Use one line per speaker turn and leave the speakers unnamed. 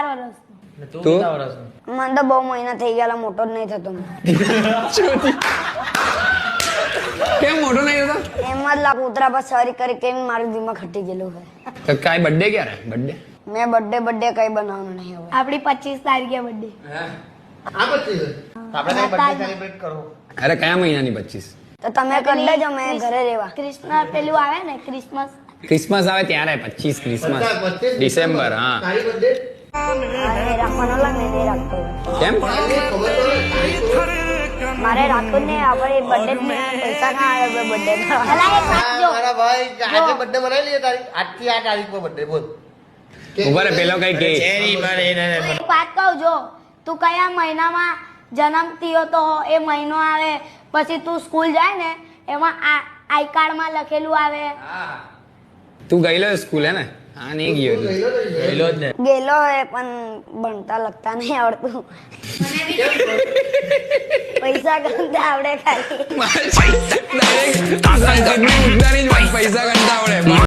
વર્ષ.
તું
તું?
કેટલા વર્ષનો?
મને તો બહુ મહિના થઈ ગયા, મોટો જ નહીં થતો.
કેમ મોટો નહીં થતો?
એમ જ લા કૂતરા પર સરી કરી કેમ મારું દિમાગ ખટી ગયેલું છે.
તો કાંઈ બર્થડે ક્યારે? બર્થડે
મેં બર્થડે કઈ બનાવવાનું નહીં હવે. આપણી 25 તારીખે બર્થડે.
આ બધી છે. તો આપણે કઈ birthday celebrate કરવો?
અરે કયા મહિનાની 25?
તો તમે કરી લેજો, મેં ઘરે રહેવા. ક્રિસમસ પેલું આવે ને ક્રિસમસ.
ક્રિસમસ આવે ત્યારે 25 ક્રિસમસ ડિસેમ્બર. હા
તારી birthday?
મારે રાખવાનો લાગે ને નહીં રાખતો.
કેમ?
તારી ખબર તો હોય.
મારે રાખવું જ નહીં. આપણે બર્થડે પૈસા ના આવે બર્થડે કરવા.
મારા ભાઈ આજે birthday મનાવી લઈએ તારી. આજથી આ તારીખ પર birthday બોલ.
ઉભા રે, પેલો કઈ કે
એક વાત કહું, જો તું કયા મહિનામાં જન્મતી હતો એ મહિનો આવે, પછી તું સ્કૂલ જાય ને એમાં આઈ કાર્ડમાં લખેલું આવે.
તું ગયેલો સ્કૂલ હે ને? હા, નહીં ગયો તું.
ગયેલો જ ને.
ગયેલો હોય પણ ભણતા લખતા નહીં આવડતું. પૈસા ગણતા આવડે ખાલી.
પૈસા